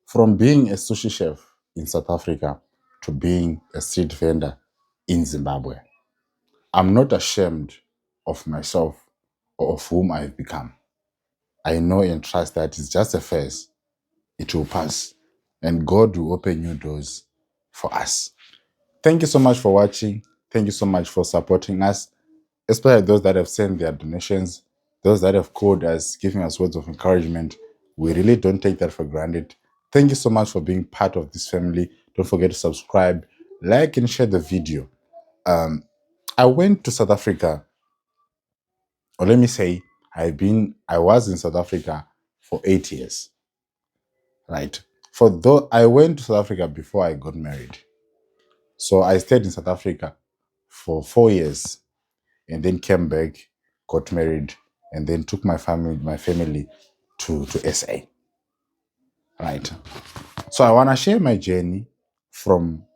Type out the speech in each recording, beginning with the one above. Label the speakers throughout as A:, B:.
A: From being a sushi chef in South Africa to being a street vendor in Zimbabwe, I'm not ashamed of myself or of whom I've become. I know and trust that it's just a phase. It will pass. And God will open new doors for us. Thank you so much for watching. Thank you so much for supporting us, especially those that have sent their donations, those that have called us, giving us words of encouragement. We really don't take that for granted. Thank you so much for being part of this family. Don't forget to subscribe, like, and share the video. I went to South Africa, or let me say, I was in South Africa for 8 years, right? For though I went to South Africa before I got married. So I stayed in South Africa for 4 years and then came back, got married, and then took my family to SA. Right. So I want to share my journey from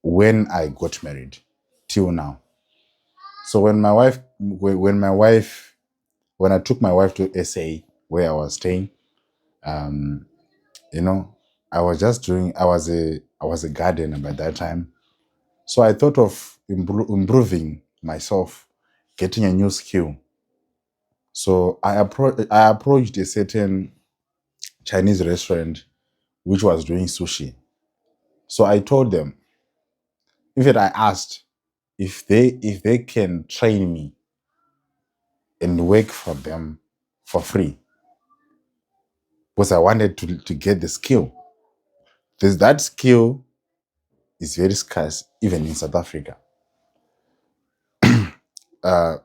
A: when I got married till now. So when I took my wife to SA where I was staying, you know, I was a gardener by that time. So I thought of improving myself, getting a new skill. So I approached a certain Chinese restaurant which was doing sushi. So I told them, in fact, I asked if they can train me and work for them for free, because I wanted to get the skill. That skill is very scarce even in South Africa.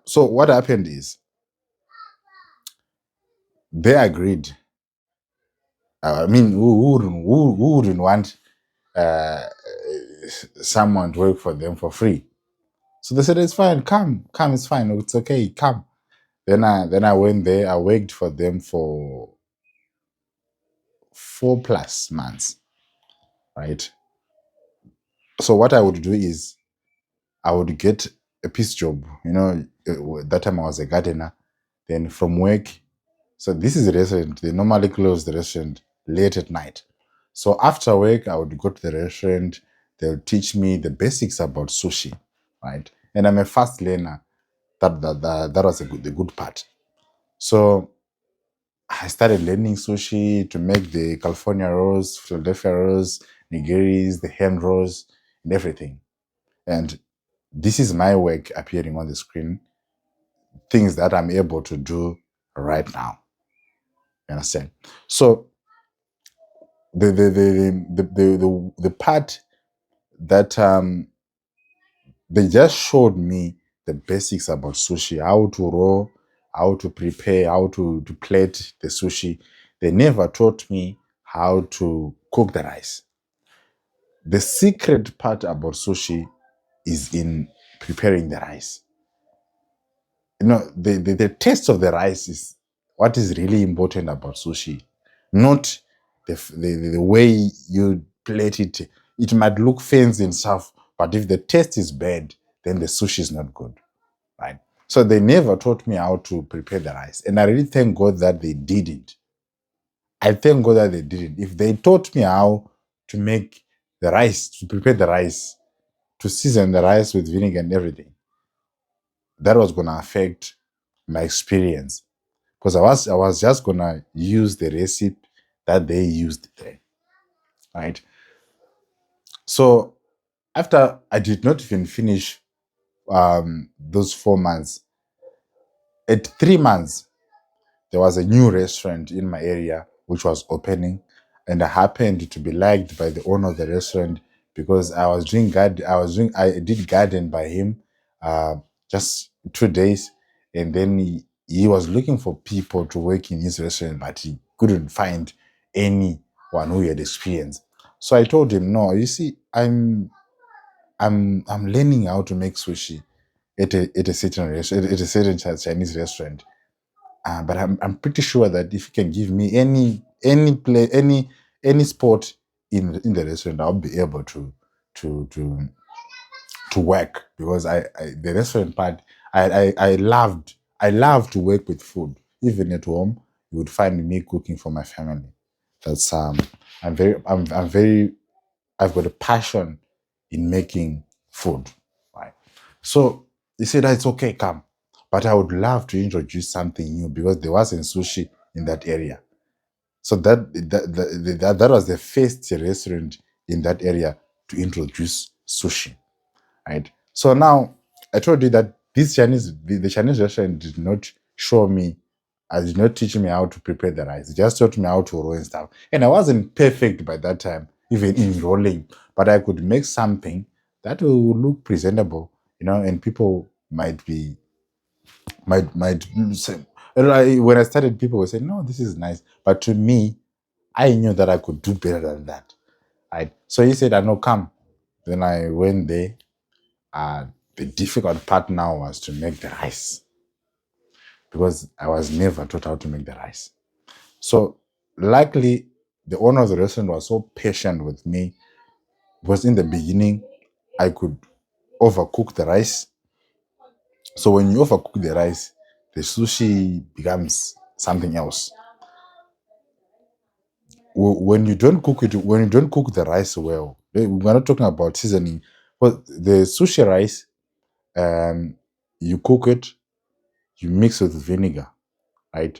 A: So what happened is they agreed. I mean, who wouldn't want someone to work for them for free? So they said, it's fine, come, it's fine, it's okay, come. Then I went there, I worked for them for 4+ months, right? So what I would do is I would get a piece job, that time I was a gardener. Then from work, so this is a restaurant, they normally close the restaurant late at night. So after work, I would go to the restaurant, they'll teach me the basics about sushi, right? And I'm a fast learner. That was the good part. So I started learning sushi to make the California rolls, Philadelphia rolls, nigiris, the hand rolls, and everything. And this is my work appearing on the screen, things that I'm able to do right now. You understand? So the part that they just showed me the basics about sushi, how to roll, how to prepare, how to plate the sushi. They never taught me how to cook the rice. The secret part about sushi is in preparing the rice. The taste of the rice is what is really important about sushi, not the way you plate it. It might look fancy and stuff, but if the taste is bad, then the sushi is not good, right? So they never taught me how to prepare the rice, and I really thank God that they didn't. I thank God that they didn't. If they taught me how to make the rice, to prepare the rice, to season the rice with vinegar and everything, that was gonna affect my experience, because I was just gonna use the recipe that they used there, right? So after I did not even finish those 4 months, at 3 months there was a new restaurant in my area which was opening, and I happened to be liked by the owner of the restaurant because I did garden by him just 2 days, and then he was looking for people to work in his restaurant, but he couldn't find anyone who had experience. So I told him, no, you see, I'm learning how to make sushi at a certain restaurant, at a certain Chinese restaurant. But I'm pretty sure that if you can give me any spot in the restaurant, I'll be able to to to work, because the restaurant part, I love to work with food. Even at home, you would find me cooking for my family. That's I'm very, I've got a passion in making food, right? So he said, "Ah, it's okay, come. But I would love to introduce something new because there wasn't sushi in that area." So that was the first restaurant in that area to introduce sushi, right? So now I told you that the Chinese restaurant did not show me, I did not teach me how to prepare the rice. It just taught me how to roll and stuff. And I wasn't perfect by that time, even in rolling, but I could make something that will look presentable, and people might say, when I started, people would say, "No, this is nice." But to me, I knew that I could do better than that. Right. So he said, "I know, come." Then I went there. The difficult part now was to make the rice because I was never taught how to make the rice. So luckily, the owner of the restaurant was so patient with me because in the beginning, I could overcook the rice. So when you overcook the rice, the sushi becomes something else. When you don't cook the rice well, we're not talking about seasoning, but the sushi rice, um, you cook it, you mix with vinegar, right?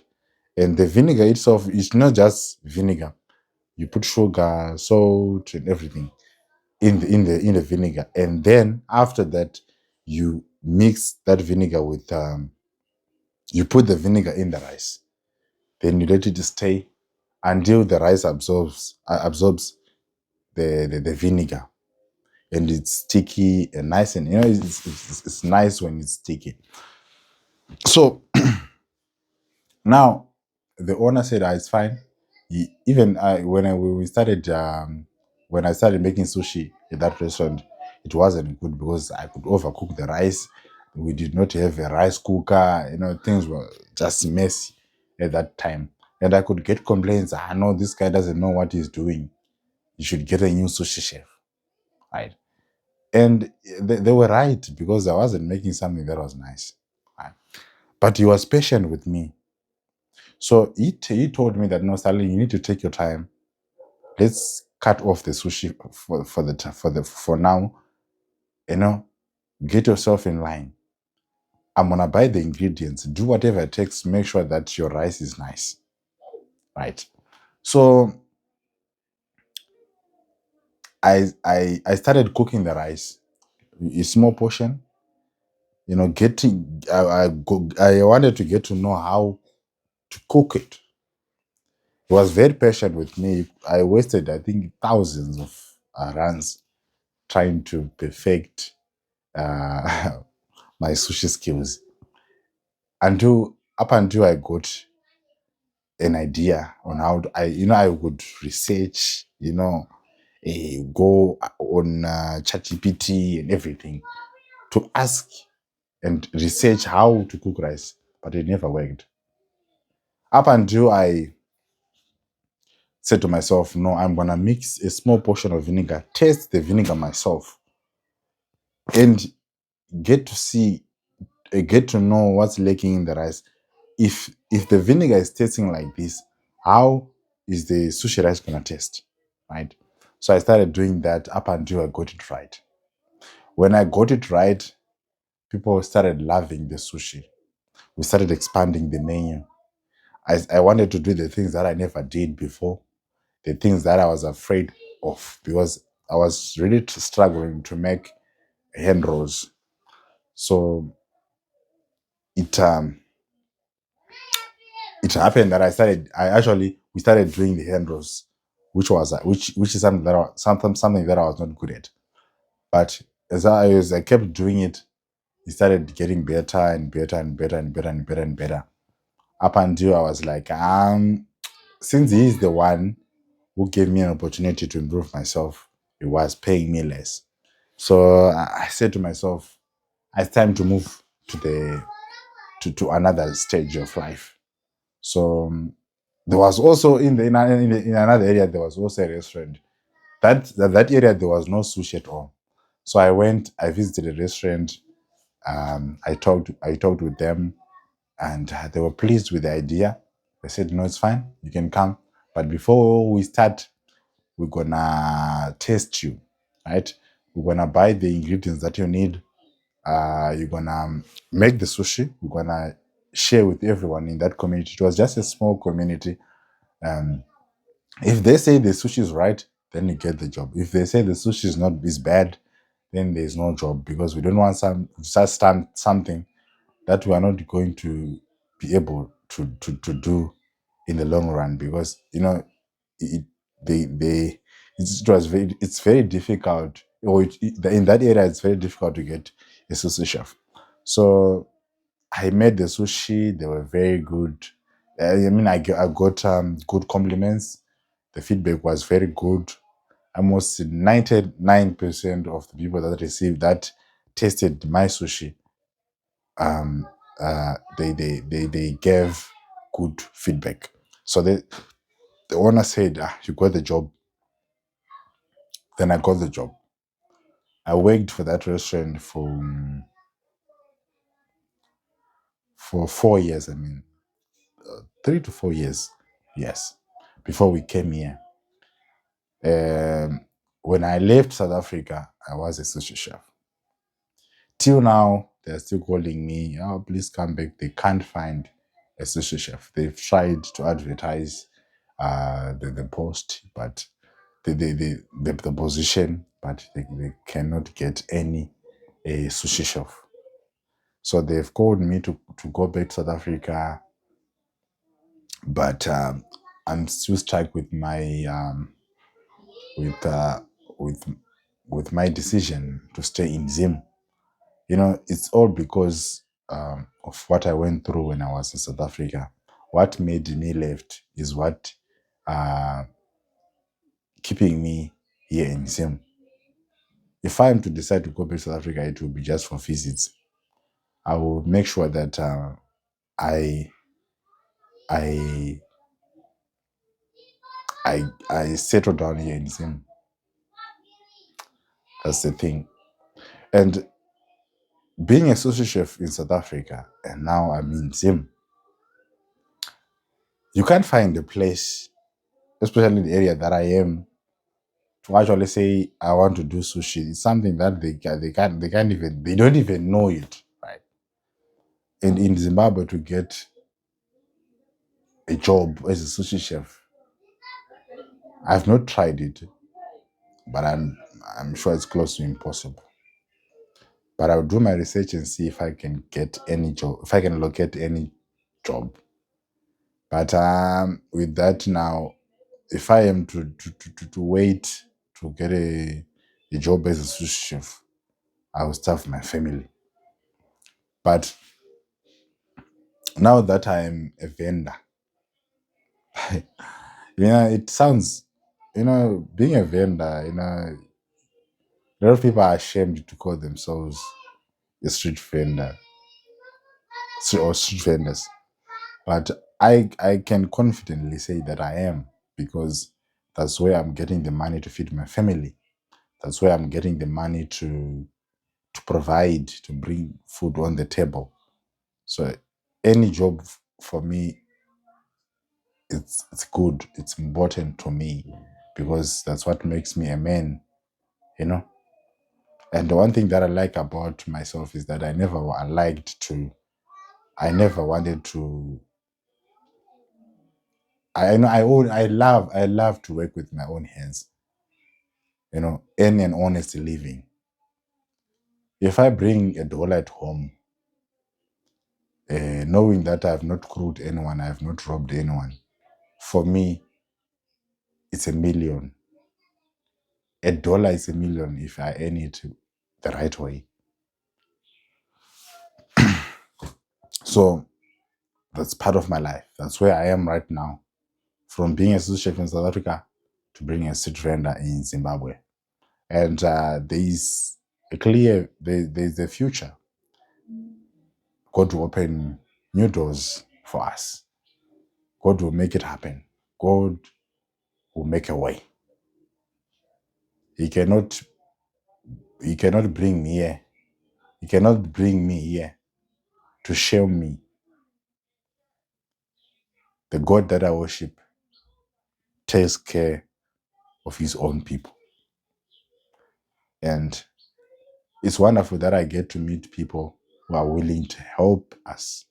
A: And the vinegar itself is not just vinegar. You put sugar, salt, and everything in the vinegar, and then after that, you mix that vinegar with you put the vinegar in the rice. Then you let it stay until the rice absorbs the vinegar, and it's sticky and nice, and it's nice when it's sticky. So now the owner said, "Ah, it's fine." Even when I started making sushi at that restaurant, it wasn't good because I could overcook the rice. We did not have a rice cooker. Things were just messy at that time, and I could get complaints. "Ah, no, this guy doesn't know what he's doing. You should get a new sushi chef." Right? And they were right because I wasn't making something that was nice. Right? But he was patient with me. So he told me that, "No, Stanley, you need to take your time. Let's cut off the sushi for now. You know, get yourself in line. I'm gonna buy the ingredients. Do whatever it takes. Make sure that your rice is nice." Right? So I started cooking the rice, a small portion. Getting I wanted to get to know how to cook it. He was very patient with me. I wasted, I think, thousands of runs trying to perfect uh, my sushi skills until I got an idea on how I would research, go on ChatGPT and everything to ask and research how to cook rice, but it never worked. Up until I said to myself, "No, I'm gonna mix a small portion of vinegar, taste the vinegar myself, and get to see, get to know what's lacking in the rice. If the vinegar is tasting like this, how is the sushi rice gonna taste?" Right? So I started doing that up until I got it right. When I got it right, people started loving the sushi. We started expanding the menu. I wanted to do the things that I never did before, the things that I was afraid of because I was really struggling to make hand rolls. So it it happened that we started doing the hand rolls, which is something that I was not good at. But as I kept doing it, it started getting better and better and better and better and better and better. Up until I was like, since he is the one who gave me an opportunity to improve myself, he was paying me less. So I said to myself, it's time to move to another stage of life. So there was also in another area there was also a restaurant. That area there was no sushi at all. So I visited a restaurant. I talked with them, and they were pleased with the idea. They said, "No, it's fine. You can come, but before we start, we're gonna test you, right? We're gonna buy the ingredients that you need. You're gonna make the sushi. We're gonna share with everyone in that community. It was just a small community. Um, if they say the sushi is right, then you get the job. If they say the sushi is bad, then there's no job, because we don't want something that we are not going to be able to do in the long run, because it they it's very difficult, or in that area it's very difficult to get a sushi chef. So I made the sushi. They were very good. I mean, I got good compliments. The feedback was very good. Almost 99% of the people that received that tasted my sushi, um, they gave good feedback. So the owner said, "You got the job." Then I got the job. I worked for that restaurant for 4 years. I mean, 3 to 4 years. Yes, before we came here. Um, when I left South Africa, I was a sushi chef. Till now, they're still calling me. Oh, please come back. They can't find a sushi chef. They've tried to advertise the post, but the position, but they cannot get any a sushi chef. So they've called me to go back to South Africa, but I'm still stuck with my with uh, with with my decision to stay in Zim. It's all because of what I went through when I was in South Africa. What made me left is what uh, keeping me here in Zim. If I am to decide to go back to South Africa, it will be just for visits. I will make sure that I I I settle down here in Zim. That's the thing. And being a sushi chef in South Africa, and now I'm in Zim, you can't find a place, especially in the area that I am, to actually say I want to do sushi. It's something that they don't even know it, right? And in Zimbabwe, to get a job as a sushi chef, I've not tried it, but I'm sure it's close to impossible. But I'll do my research and see if I can get any job, if I can locate any job. But with that now, if I am to wait to get a job as a sushi chef, I will starve my family. But now that I'm a vendor, it sounds, being a vendor, a lot of people are ashamed to call themselves a street vendor or street vendors. But I can confidently say that I am, because that's where I'm getting the money to feed my family. That's where I'm getting the money to provide, to bring food on the table. So any job for me, it's good. It's important to me, because that's what makes me a man, you know. And the one thing that I like about myself is that I never wanted to. I love to work with my own hands. Earn an honest living. If I bring $1 at home, knowing that I have not screwed anyone, I have not robbed anyone, for me, it's $1,000,000. $1 is $1,000,000 if I earn it the right way. So that's part of my life. That's where I am right now. From being a sous chef in South Africa to being a street vendor in Zimbabwe. And there's a future. God will open new doors for us. God will make it happen. God will make a way. He cannot bring me here. He cannot bring me here to show me the God that I worship takes care of his own people. And it's wonderful that I get to meet people who are willing to help us.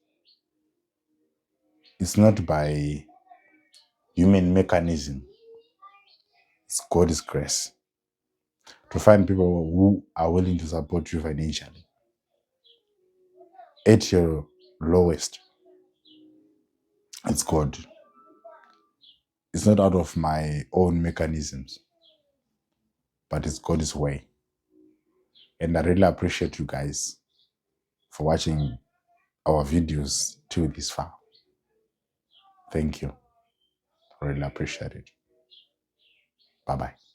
A: It's not by human mechanism. It's God's grace. To find people who are willing to support you financially at your lowest, it's God. It's not out of my own mechanisms, but it's God's way. And I really appreciate you guys for watching our videos till this far. Thank you. I really appreciate it. Bye-bye.